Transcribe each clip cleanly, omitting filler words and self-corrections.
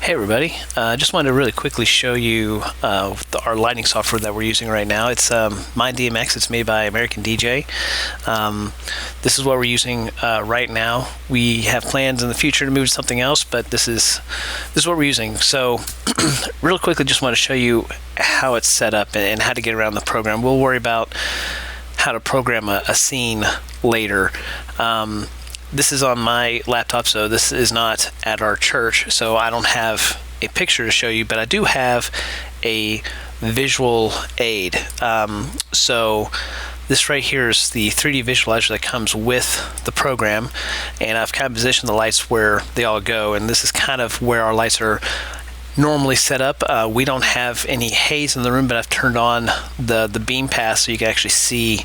Hey everybody, I just wanted to really quickly show you our lighting software that we're using right now. It's My DMX. It's made by American DJ. This is what we're using right now. We have plans in the future to move to something else, but this is what we're using. So real quickly, just want to show you how it's set up and how to get around the program. We'll worry about how to program a scene later. This is on my laptop, so this is not at our church, so I don't have a picture to show you, but I do have a visual aid. So this right here is the 3D visualizer that comes with the program, and I've kind of positioned the lights where they all go, and this is kind of where our lights are normally set up. We don't have any haze in the room, but I've turned on the beam path so you can actually see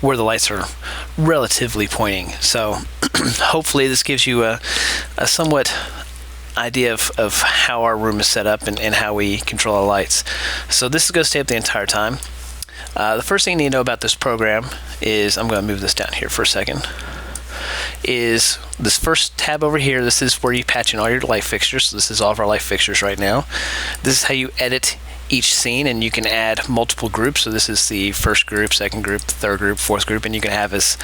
where the lights are relatively pointing. So hopefully this gives you a somewhat idea of how our room is set up and how we control our lights. So this is going to stay up the entire time. The first thing you need to know about this program is, I'm going to move this down here for a second, is this first tab over here. This is where you patch in all your light fixtures. So this is all of our light fixtures right now. This is how you edit each scene, and you can add multiple groups. So this is the first group, second group, third group, fourth group, and you can have as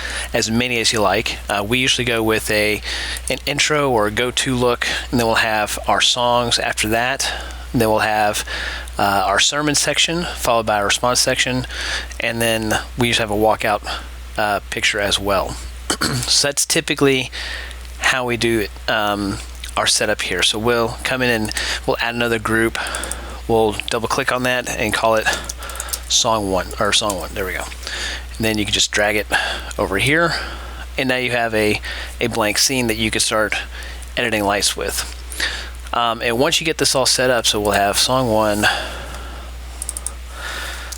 many as you like. We usually go with an intro or a go-to look, and then we'll have our songs after that. And then we'll have our sermon section followed by our response section, and then we usually have a walkout picture as well. So that's typically how we do our setup here. So we'll come in and we'll add another group. We'll double click on that and call it song one. There we go. And then you can just drag it over here, and now you have a blank scene that you can start editing lights with. And once you get this all set up, so we'll have song one,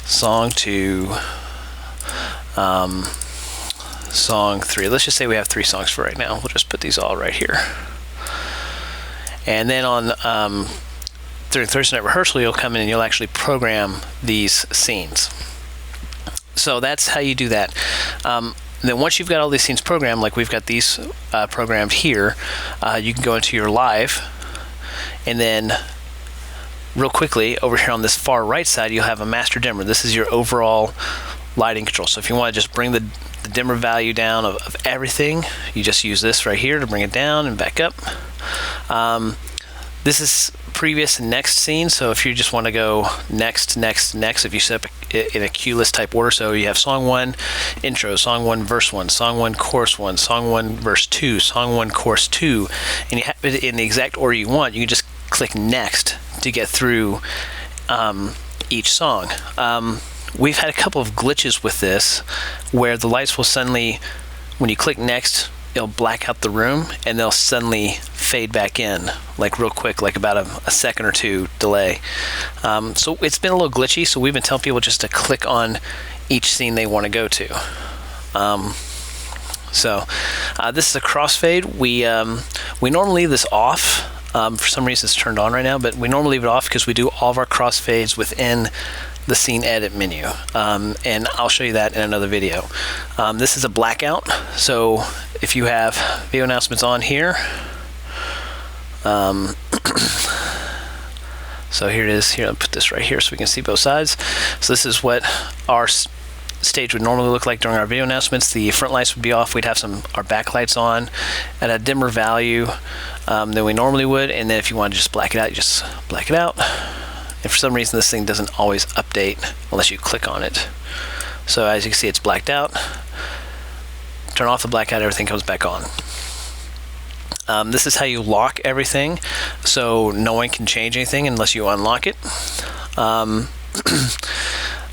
song two, song three. Let's just say we have 3 songs for right now. We'll just put these all right here. And then on during Thursday night rehearsal, you'll come in and you'll actually program these scenes. So that's how you do that. Then once you've got all these scenes programmed, like we've got these programmed here, you can go into your live, and then real quickly over here on this far right side, you'll have a master dimmer. This is your overall lighting control. So if you want to just bring the dimmer value down of everything, you just use this right here to bring it down and back up. This is previous and next scene, so if you just want to go next, if you set up in a cue list type order, so you have song 1 intro, song 1 verse 1, song 1 chorus 1, song 1 verse 2, song 1 chorus 2, and you have it in the exact order you want, you can just click next to get through each song. We've had a couple of glitches with this where the lights will suddenly, when you click next, it'll black out the room and they'll suddenly fade back in, like real quick, like about a second or two delay. So it's been a little glitchy, so we've been telling people just to click on each scene they want to go to. This is a crossfade. We normally leave this off. For some reason it's turned on right now, but we normally leave it off because we do all of our crossfades within the scene edit menu, and I'll show you that in another video. This is a blackout, so if you have video announcements on here, so here it is. Here, I'll put this right here so we can see both sides. So this is what our stage would normally look like during our video announcements. The front lights would be off. We'd have our back lights on at a dimmer value than we normally would, and then if you want to just black it out, you just black it out. And for some reason this thing doesn't always update unless you click on it. So as you can see, it's blacked out. Turn off the blackout, everything comes back on. This is how you lock everything, so no one can change anything unless you unlock it.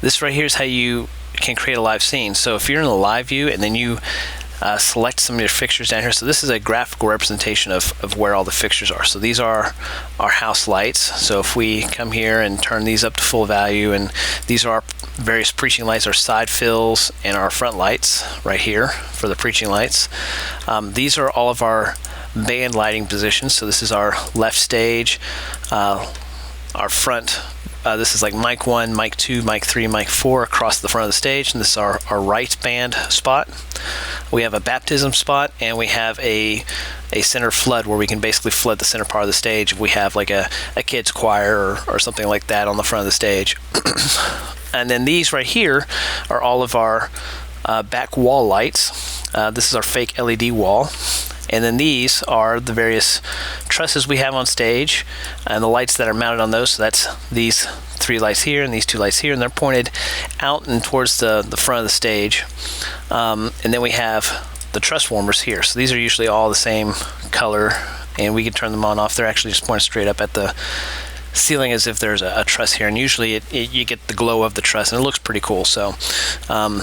This right here is how you can create a live scene. So if you're in the live view and then you select some of your fixtures down here. So this is a graphical representation of where all the fixtures are. So these are our house lights. So if we come here and turn these up to full value, and these are our various preaching lights, our side fills, and our front lights right here for the preaching lights. These are all of our band lighting positions. So this is our left stage, our front This is like mic 1, mic 2, mic 3, mic 4 across the front of the stage, and this is our right band spot. We have a baptism spot, and we have a center flood where we can basically flood the center part of the stage if we have like a kids choir or something like that on the front of the stage. And then these right here are all of our back wall lights. This is our fake LED wall. And then these are the various trusses we have on stage and the lights that are mounted on those. So that's these 3 lights here and these 2 lights here, and they're pointed out and towards the front of the stage. And then we have the truss warmers here. So these are usually all the same color, and we can turn them on and off. They're actually just pointed straight up at the ceiling as if there's a truss here, and usually you get the glow of the truss, and it looks pretty cool. So, so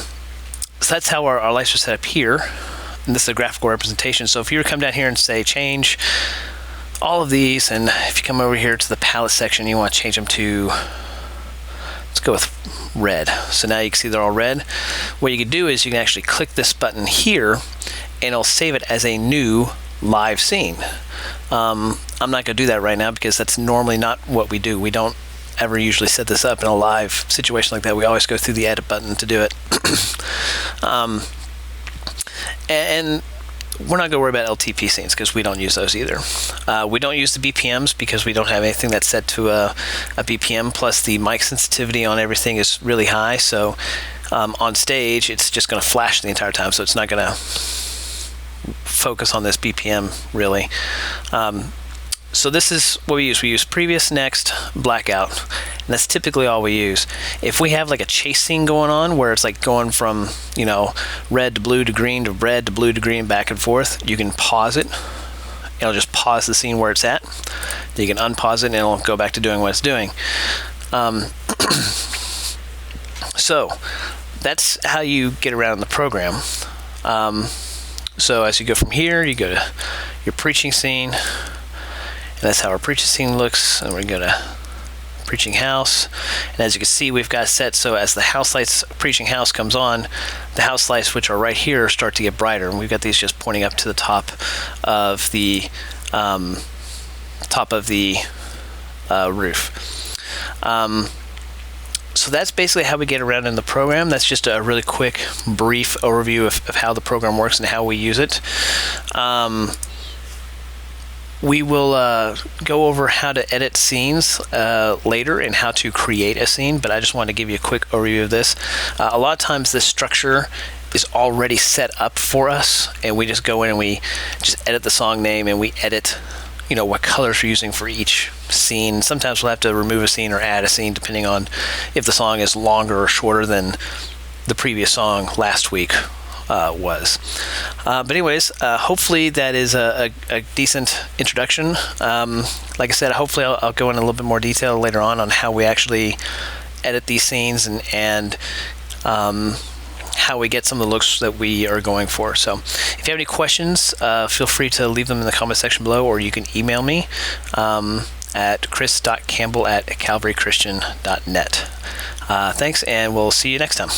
that's how our lights are set up here. And this is a graphical representation. So if you were to come down here and say change all of these, and if you come over here to the palette section, you want to change them to, let's go with red. So now you can see they're all red. What you can do is you can actually click this button here, and it'll save it as a new live scene. I'm not going to do that right now because that's normally not what we do. We don't ever usually set this up in a live situation like that. We always go through the edit button to do it. And we're not going to worry about LTP scenes because we don't use those either. We don't use the BPMs because we don't have anything that's set to a BPM, plus the mic sensitivity on everything is really high. So on stage, it's just going to flash the entire time, so it's not going to focus on this BPM really. So this is what we use. We use previous, next, blackout, and that's typically all we use. If we have like a chase scene going on where it's like going from, you know, red to blue to green to red to blue to green, back and forth, you can pause it. It'll just pause the scene where it's at. You can unpause it and it'll go back to doing what it's doing. So that's how you get around the program. So as you go from here, you go to your preaching scene. And that's how our preaching scene looks. And we're going to preaching house. And as you can see, we've got set so as the house lights, preaching house comes on, the house lights, which are right here, start to get brighter. And we've got these just pointing up to the top of the roof. So that's basically how we get around in the program. That's just a really quick, brief overview of how the program works and how we use it. We will go over how to edit scenes later and how to create a scene, but I just wanted to give you a quick overview of this. A lot of times this structure is already set up for us, and we just go in and we just edit the song name, and we edit, you know, what colors we're using for each scene. Sometimes we'll have to remove a scene or add a scene depending on if the song is longer or shorter than the previous song last week was. But anyways, hopefully that is a decent introduction. Like I said, hopefully I'll go in a little bit more detail later on how we actually edit these scenes and how we get some of the looks that we are going for. So if you have any questions, feel free to leave them in the comment section below, or you can email me at chris.campbell@calvarychristian.net. Thanks, and we'll see you next time.